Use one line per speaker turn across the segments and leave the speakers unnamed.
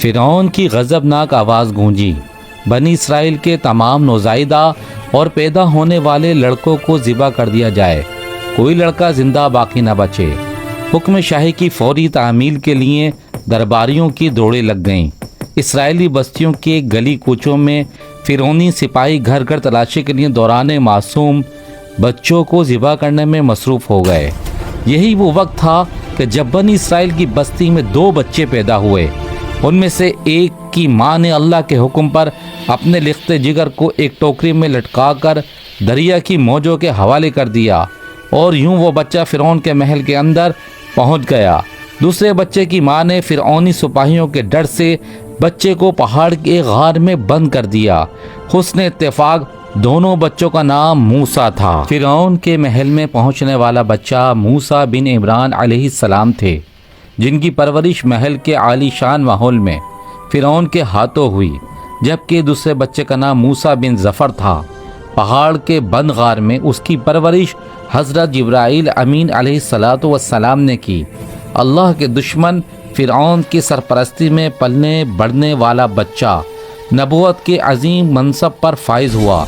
فرعون کی غضبناک آواز گونجی، بنی اسرائیل کے تمام نوزائیدہ اور پیدا ہونے والے لڑکوں کو ذبح کر دیا جائے، کوئی لڑکا زندہ باقی نہ بچے۔ حکم شاہی کی فوری تعمیل کے لیے درباریوں کی دوڑیں لگ گئیں۔ اسرائیلی بستیوں کے گلی کوچوں میں فرعونی سپاہی گھر گھر تلاشی کے لیے دوران معصوم بچوں کو ذبح کرنے میں مصروف ہو گئے۔ یہی وہ وقت تھا کہ جب بنی اسرائیل کی بستی میں 2 بچے پیدا ہوئے۔ ان میں سے ایک کی ماں نے اللہ کے حکم پر اپنے لخت جگر کو ایک ٹوکری میں لٹکا کر دریا کی موجوں کے حوالے کر دیا، اور یوں وہ بچہ فرعون کے محل کے اندر پہنچ گیا۔ دوسرے بچے کی ماں نے فرعونی سپاہیوں کے ڈر سے بچے کو پہاڑ کے غار میں بند کر دیا۔ حسن اتفاق دونوں بچوں کا نام موسیٰ تھا۔ فرعون کے محل میں پہنچنے والا بچہ موسیٰ بن عمران علیہ السلام تھے، جن کی پرورش محل کے عالی شان ماحول میں فرعون کے ہاتھوں ہوئی، جبکہ دوسرے بچے کا نام موسیٰ بن ظفر تھا۔ پہاڑ کے بند غار میں اس کی پرورش حضرت جبرائیل امین علیہ السلام نے کی۔ اللہ کے دشمن فرعون کی سرپرستی میں پلنے بڑھنے والا بچہ نبوت کے عظیم منصب پر فائز ہوا،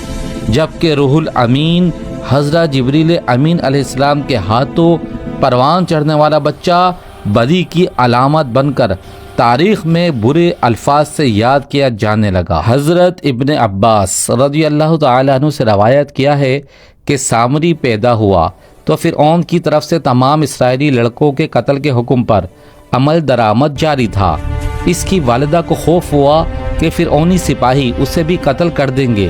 جبکہ روح الامین حضرت جبریل امین علیہ السلام کے ہاتھوں پروان چڑھنے والا بچہ بدی کی علامت بن کر تاریخ میں برے الفاظ سے یاد کیا جانے لگا۔ حضرت ابن عباس رضی اللہ تعالیٰ عنہ سے روایت کیا ہے کہ سامری پیدا ہوا تو فرعون کی طرف سے تمام اسرائیلی لڑکوں کے قتل کے حکم پر عمل درآمد جاری تھا۔ اس کی والدہ کو خوف ہوا کہ فرعونی سپاہی اسے بھی قتل کر دیں گے،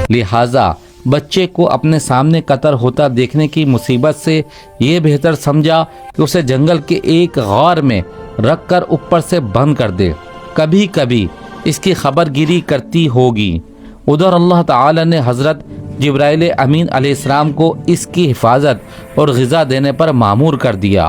لہٰذا بچے کو اپنے سامنے قتل ہوتا دیکھنے کی مصیبت سے یہ بہتر سمجھا کہ اسے جنگل کے ایک غار میں رکھ کر اوپر سے بند کر دے، کبھی کبھی اس کی خبر گیری کرتی ہوگی۔ ادھر اللہ تعالی نے حضرت جبرائیل امین علیہ السلام کو اس کی حفاظت اور غذا دینے پر مامور کر دیا۔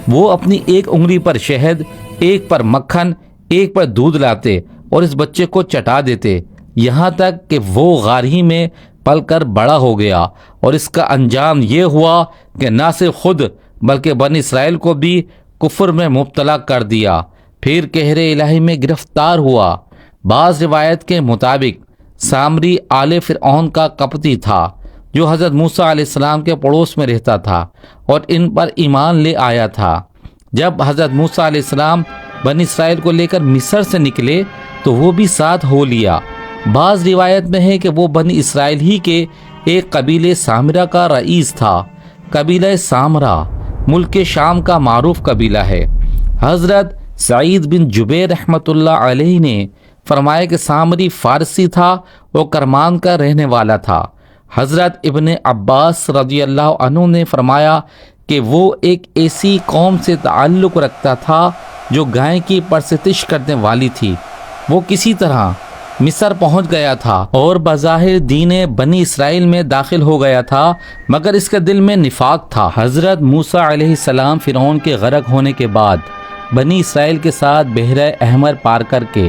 وہ اپنی ایک انگلی پر شہد، ایک پر مکھن، ایک پر دودھ لاتے اور اس بچے کو چٹا دیتے، یہاں تک کہ وہ غار ہی میں پل کر بڑا ہو گیا، اور اس کا انجام یہ ہوا کہ نہ صرف خود بلکہ بنی اسرائیل کو بھی کفر میں مبتلا کر دیا، پھر قہر الہی میں گرفتار ہوا۔ بعض روایت کے مطابق سامری آل فرعون کا قبطی تھا، جو حضرت موسیٰ علیہ السلام کے پڑوس میں رہتا تھا اور ان پر ایمان لے آیا تھا۔ جب حضرت موسیٰ علیہ السلام بنی اسرائیل کو لے کر مصر سے نکلے تو وہ بھی ساتھ ہو لیا۔ بعض روایت میں ہے کہ وہ بنی اسرائیل ہی کے ایک قبیلے سامرہ کا رئیس تھا۔ قبیلہ سامرہ ملک شام کا معروف قبیلہ ہے۔ حضرت سعید بن جبیر رحمۃ اللہ علیہ نے فرمایا کہ سامری فارسی تھا، وہ کرمان کا رہنے والا تھا۔ حضرت ابن عباس رضی اللہ عنہ نے فرمایا کہ وہ ایک ایسی قوم سے تعلق رکھتا تھا جو گائے کی پرستش کرنے والی تھی۔ وہ کسی طرح مصر پہنچ گیا تھا اور بظاہر دین بنی اسرائیل میں داخل ہو گیا تھا، مگر اس کے دل میں نفاق تھا۔ حضرت موسیٰ علیہ السلام فرعون کے غرق ہونے کے بعد بنی اسرائیل کے ساتھ بحر احمر پار کر کے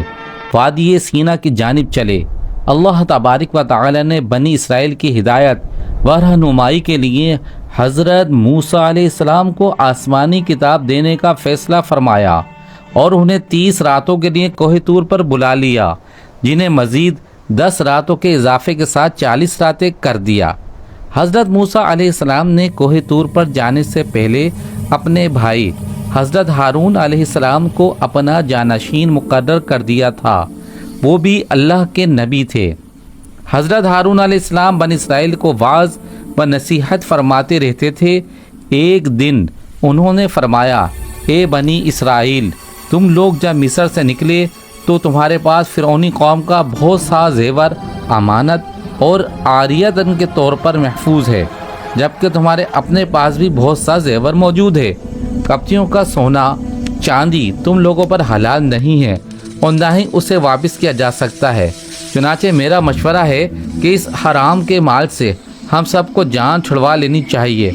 وادی سینا کی جانب چلے۔ اللہ تبارک و تعالی نے بنی اسرائیل کی ہدایت و رہنمائی کے لیے حضرت موسیٰ علیہ السلام کو آسمانی کتاب دینے کا فیصلہ فرمایا اور انہیں 30 راتوں کے لیے کوہ طور پر بلا لیا، جنہیں مزید 10 راتوں کے اضافے کے ساتھ 40 راتیں کر دیا۔ حضرت موسیٰ علیہ السلام نے کوہ طور پر جانے سے پہلے اپنے بھائی حضرت ہارون علیہ السلام کو اپنا جانشین مقرر کر دیا تھا، وہ بھی اللہ کے نبی تھے۔ حضرت ہارون علیہ السلام بنی اسرائیل کو واعظ و نصیحت فرماتے رہتے تھے۔ ایک دن انہوں نے فرمایا، اے بنی اسرائیل، تم لوگ جب مصر سے نکلے تو تمہارے پاس فرعونی قوم کا بہت سا زیور امانت اور عاریتن کے طور پر محفوظ ہے، جبکہ تمہارے اپنے پاس بھی بہت سا زیور موجود ہے۔ قبطیوں کا سونا چاندی تم لوگوں پر حلال نہیں ہے اور نہ ہی اسے واپس کیا جا سکتا ہے، چنانچہ میرا مشورہ ہے کہ اس حرام کے مال سے ہم سب کو جان چھڑوا لینی چاہیے۔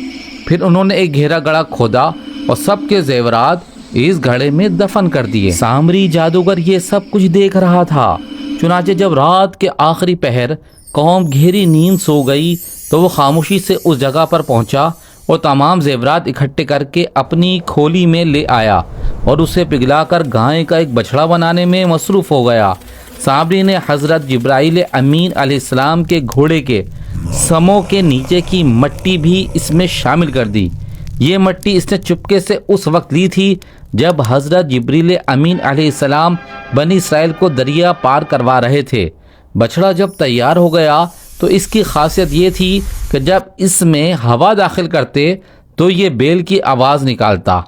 پھر انہوں نے ایک گہرا گڑھا کھودا اور سب کے زیورات اس گڑھے میں دفن کر دیے۔ سامری جادوگر یہ سب کچھ دیکھ رہا تھا، چنانچہ جب رات کے آخری پہر قوم گہری نیند سو گئی تو وہ خاموشی سے اس جگہ پر پہنچا اور تمام زیورات اکٹھے کر کے اپنی کھولی میں لے آیا اور اسے پگھلا کر گائے کا ایک بچھڑا بنانے میں مصروف ہو گیا۔ سامری نے حضرت جبرائیل امین علیہ السلام کے گھوڑے کے سموں کے نیچے کی مٹی بھی اس میں شامل کر دی۔ یہ مٹی اس نے چپکے سے اس وقت لی تھی جب حضرت جبریل امین علیہ السلام بنی اسرائیل کو دریا پار کروا رہے تھے۔ بچھڑا جب تیار ہو گیا تو اس کی خاصیت یہ تھی کہ جب اس میں ہوا داخل کرتے تو یہ بیل کی آواز نکالتا۔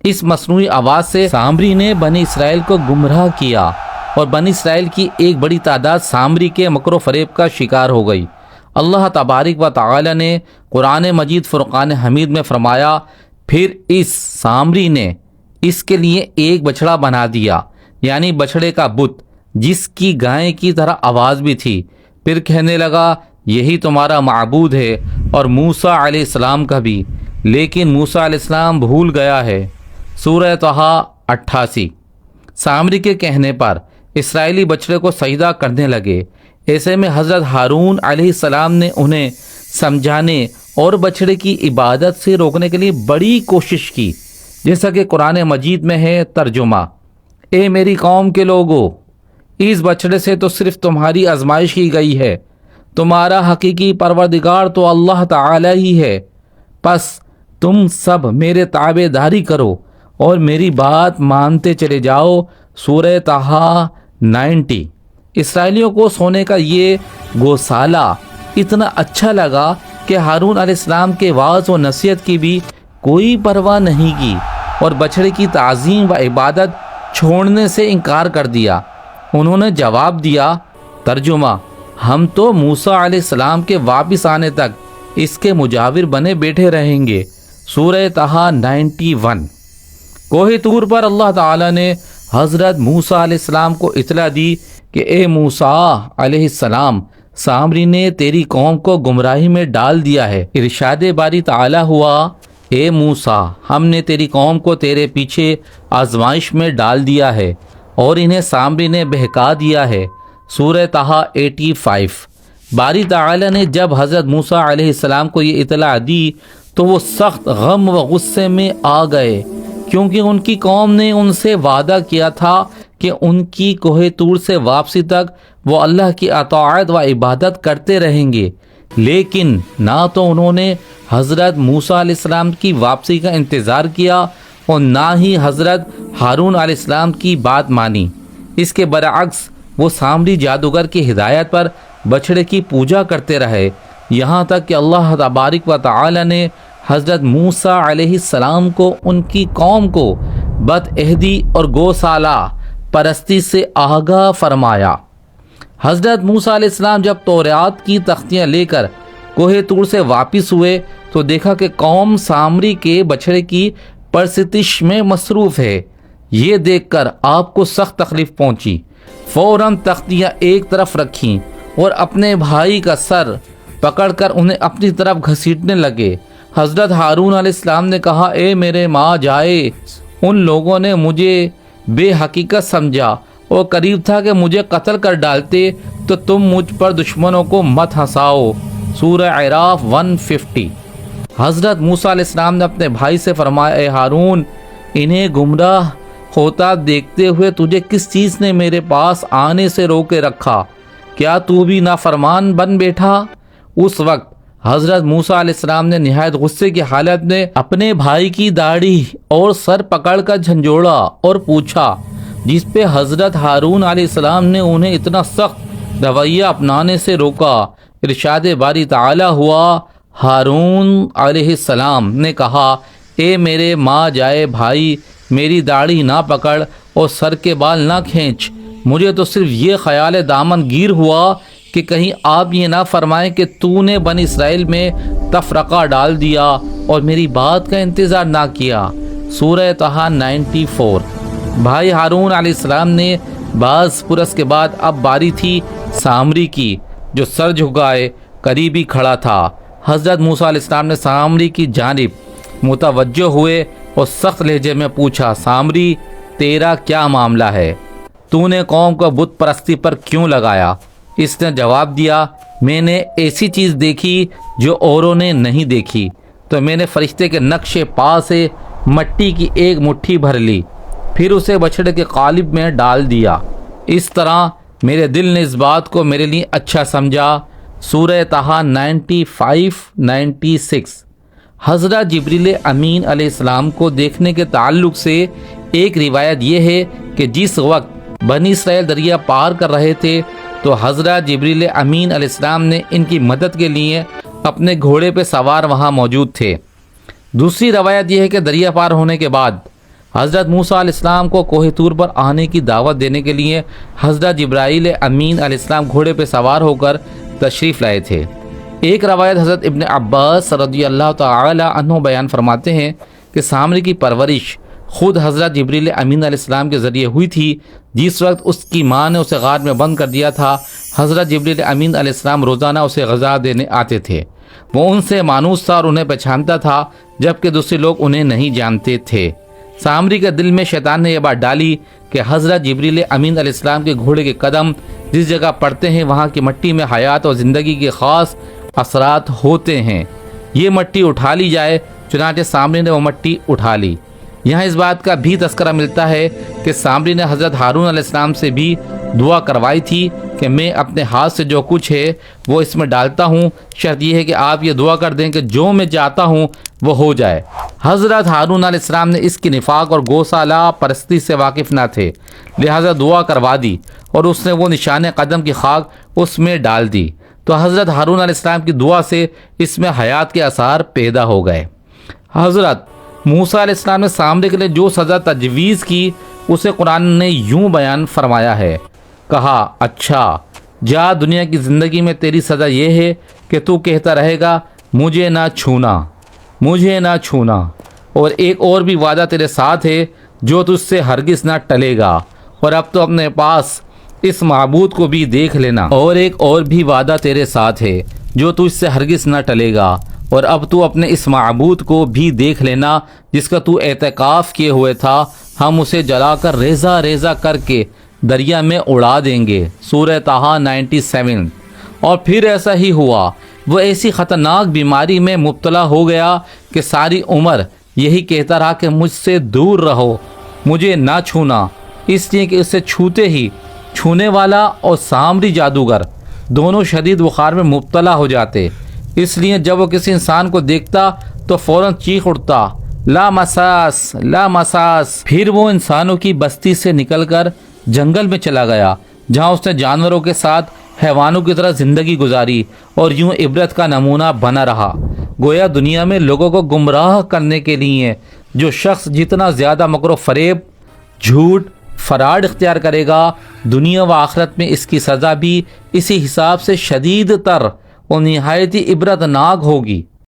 اس مصنوعی آواز سے سامری نے بنی اسرائیل کو گمراہ کیا اور بنی اسرائیل کی ایک بڑی تعداد سامری کے مکر و فریب کا شکار ہو گئی۔ اللہ تبارک و تعالی نے قرآن مجید فرقان حمید میں فرمایا، پھر اس سامری نے اس کے لیے ایک بچھڑا بنا دیا، یعنی بچھڑے کا بت جس کی گائے کی طرح آواز بھی تھی۔ پھر کہنے لگا، یہی تمہارا معبود ہے اور موسیٰ علیہ السلام کا بھی، لیکن موسیٰ علیہ السلام بھول گیا ہے۔ سورہ طہ 88۔ سامری کے کہنے پر اسرائیلی بچڑے کو سجدہ کرنے لگے۔ ایسے میں حضرت ہارون علیہ السلام نے انہیں سمجھانے اور بچڑے کی عبادت سے روکنے کے لیے بڑی کوشش کی، جیسا کہ قرآن مجید میں ہے ترجمہ، اے میری قوم کے لوگو، اس بچڑے سے تو صرف تمہاری آزمائش کی گئی ہے، تمہارا حقیقی پروردگار تو اللہ تعالی ہی ہے، پس تم سب میرے تابع داری کرو اور میری بات مانتے چلے جاؤ۔ سورہ طہ 90۔ اسرائیلیوں کو سونے کا یہ گوسالہ اتنا اچھا لگا کہ ہارون علیہ السلام کے وعظ و نصیحت کی بھی کوئی پرواہ نہیں کی اور بچڑے کی تعظیم و عبادت چھوڑنے سے انکار کر دیا۔ انہوں نے جواب دیا، ترجمہ، ہم تو موسیٰ علیہ السلام کے واپس آنے تک اس کے مجاور بنے بیٹھے رہیں گے۔ سورہ طہ 91۔ کوہ طور پر اللہ تعالی نے حضرت موسیٰ علیہ السلام کو اطلاع دی کہ اے موسیٰ علیہ السلام، سامری نے تیری قوم کو گمراہی میں ڈال دیا ہے۔ ارشاد باری تعالی ہوا، اے موسیٰ، ہم نے تیری قوم کو تیرے پیچھے آزمائش میں ڈال دیا ہے اور انہیں سامری نے بہکا دیا ہے۔ سورہ طہ 85۔ باری تعالی نے جب حضرت موسیٰ علیہ السلام کو یہ اطلاع دی تو وہ سخت غم و غصے میں آ گئے، کیونکہ ان کی قوم نے ان سے وعدہ کیا تھا کہ ان کی کوہ طور سے واپسی تک وہ اللہ کی اطاعت و عبادت کرتے رہیں گے، لیکن نہ تو انہوں نے حضرت موسیٰ علیہ السلام کی واپسی کا انتظار کیا اور نہ ہی حضرت ہارون علیہ السلام کی بات مانی۔ اس کے برعکس وہ سامری جادوگر کی ہدایت پر بچڑے کی پوجا کرتے رہے، یہاں تک کہ اللہ تبارک و تعالی نے حضرت موسیٰ علیہ السلام کو ان کی قوم کو بدعہدی اور گوسالہ پرستی سے آگاہ فرمایا۔ حضرت موسیٰ علیہ السلام جب تورات کی تختیاں لے کر کوہ طور سے واپس ہوئے تو دیکھا کہ قوم سامری کے بچڑے کی پرستش میں مصروف ہے۔ یہ دیکھ کر آپ کو سخت تکلیف پہنچی، فوراً تختیاں ایک طرف رکھیں اور اپنے بھائی کا سر پکڑ کر انہیں اپنی طرف گھسیٹنے لگے۔ حضرت ہارون علیہ السلام نے کہا، اے میرے ماں جائے، ان لوگوں نے مجھے بے حقیقت سمجھا اور قریب تھا کہ مجھے قتل کر ڈالتے، تو تم مجھ پر دشمنوں کو مت ہنساؤ۔ سورہ اعراف 150۔ حضرت موسیٰ علیہ السلام نے اپنے بھائی سے فرمایا، اے ہارون، انہیں گمراہ ہوتا دیکھتے ہوئے تجھے کس چیز نے میرے پاس آنے سے روکے رکھا؟ کیا تو بھی نافرمان بن بیٹھا؟ اس وقت حضرت موسیٰ علیہ السلام نے نہایت غصے کی حالت میں اپنے بھائی کی داڑھی اور سر پکڑ کر جھنجھوڑا اور پوچھا، جس پہ حضرت ہارون علیہ السلام نے انہیں اتنا سخت رویہ اپنانے سے روکا۔ ارشاد باری تعالی ہوا، ہارون علیہ السلام نے کہا، اے میرے ماں جائے بھائی، میری داڑھی نہ پکڑ اور سر کے بال نہ کھینچ، مجھے تو صرف یہ خیال دامن گیر ہوا کہ کہیں آپ یہ نہ فرمائیں کہ تو نے بنی اسرائیل میں تفرقہ ڈال دیا اور میری بات کا انتظار نہ کیا۔ سورہ طہ 94۔ بھائی ہارون علیہ السلام نے بعض پرس کے بعد اب باری تھی سامری کی، جو سر جھکائے قریبی کھڑا تھا۔ حضرت موسیٰ علیہ السلام نے سامری کی جانب متوجہ ہوئے اور سخت لہجے میں پوچھا، سامری، تیرا کیا معاملہ ہے؟ تو نے قوم کو بت پرستی پر کیوں لگایا؟ اس نے جواب دیا، میں نے ایسی چیز دیکھی جو اوروں نے نہیں دیکھی، تو میں نے فرشتے کے نقش پا سے مٹی کی ایک مٹھی بھر لی پھر اسے بچھڑے کے قالب میں ڈال دیا۔ اس طرح میرے دل نے اس بات کو میرے لیے اچھا سمجھا۔ سورہ طٰہٰ 95-96۔ حضرت جبریل امین علیہ السلام کو دیکھنے کے تعلق سے ایک روایت یہ ہے کہ جس وقت بنی اسرائیل دریا پار کر رہے تھے تو حضرت جبریل امین علیہ السلام نے ان کی مدد کے لیے اپنے گھوڑے پہ سوار وہاں موجود تھے۔ دوسری روایت یہ ہے کہ دریا پار ہونے کے بعد حضرت موسیٰ علیہ السلام کو کوہ طور پر آنے کی دعوت دینے کے لیے حضرت جبرائیل امین علیہ السلام گھوڑے پہ سوار ہو کر تشریف لائے تھے۔ ایک روایت حضرت ابن عباس رضی اللہ تعالی عنہ بیان فرماتے ہیں کہ سامری کی پرورش خود حضرت جبریل امین علیہ السلام کے ذریعے ہوئی تھی۔ جس وقت اس کی ماں نے اسے غار میں بند کر دیا تھا، حضرت جبریل امین علیہ السلام روزانہ اسے غذا دینے آتے تھے۔ وہ ان سے مانوس تھا اور انہیں پہچانتا تھا، جبکہ دوسرے لوگ انہیں نہیں جانتے تھے۔ سامری کے دل میں شیطان نے یہ بات ڈالی کہ حضرت جبریل امین علیہ السلام کے گھوڑے کے قدم جس جگہ پڑتے ہیں وہاں کی مٹی میں حیات اور زندگی کے خاص اثرات ہوتے ہیں، یہ مٹی اٹھا لی جائے۔ چنانچہ سامری نے وہ مٹی اٹھا لی۔ یہاں اس بات کا بھی تذکرہ ملتا ہے کہ سامری نے حضرت ہارون علیہ السلام سے بھی دعا کروائی تھی کہ میں اپنے ہاتھ سے جو کچھ ہے وہ اس میں ڈالتا ہوں، شرط یہ ہے کہ آپ یہ دعا کر دیں کہ جو میں چاہتا ہوں وہ ہو جائے۔ حضرت ہارون علیہ السلام نے اس کی نفاق اور گوسالہ پرستی سے واقف نہ تھے، لہذا دعا کروا دی اور اس نے وہ نشان قدم کی خاک اس میں ڈال دی، تو حضرت ہارون علیہ السلام کی دعا سے اس میں حیات کے آثار پیدا ہو گئے۔ حضرت موسیٰ علیہ السلام نے سامری کے لیے جو سزا تجویز کی اسے قرآن نے یوں بیان فرمایا ہے، کہا اچھا جا، دنیا کی زندگی میں تیری سزا یہ ہے کہ تو کہتا رہے گا مجھے نہ چھونا، مجھے نہ چھونا، اور ایک اور بھی وعدہ تیرے ساتھ ہے جو تجھ سے ہرگز نہ ٹلے گا، اور اب تو اپنے پاس اس معبود کو بھی دیکھ لینا، اور ایک اور بھی وعدہ تیرے ساتھ ہے جو تجھ سے ہرگز نہ ٹلے گا، اور اب تو اپنے اس معبود کو بھی دیکھ لینا جس کا تو اعتکاف کیے ہوئے تھا، ہم اسے جلا کر ریزہ ریزہ کر کے دریا میں اڑا دیں گے۔ سورہ طٰہٰ 97۔ اور پھر ایسا ہی ہوا، وہ ایسی خطرناک بیماری میں مبتلا ہو گیا کہ ساری عمر یہی کہتا رہا کہ مجھ سے دور رہو، مجھے نہ چھونا، اس لیے کہ اسے چھوتے ہی چھونے والا اور سامری جادوگر دونوں شدید بخار میں مبتلا ہو جاتے۔ اس لیے جب وہ کسی انسان کو دیکھتا تو فوراً چیخ اٹھتا، لا مساس، لا مساس۔ پھر وہ انسانوں کی بستی سے نکل کر جنگل میں چلا گیا، جہاں اس نے جانوروں کے ساتھ حیوانوں کی طرح زندگی گزاری اور یوں عبرت کا نمونہ بنا رہا۔ گویا دنیا میں لوگوں کو گمراہ کرنے کے لیے جو شخص جتنا زیادہ مکر و فریب، جھوٹ، فراڈ اختیار کرے گا، دنیا و آخرت میں اس کی سزا بھی اسی حساب سے شدید تر اور نہایت ہی عبرتناک ہوگی۔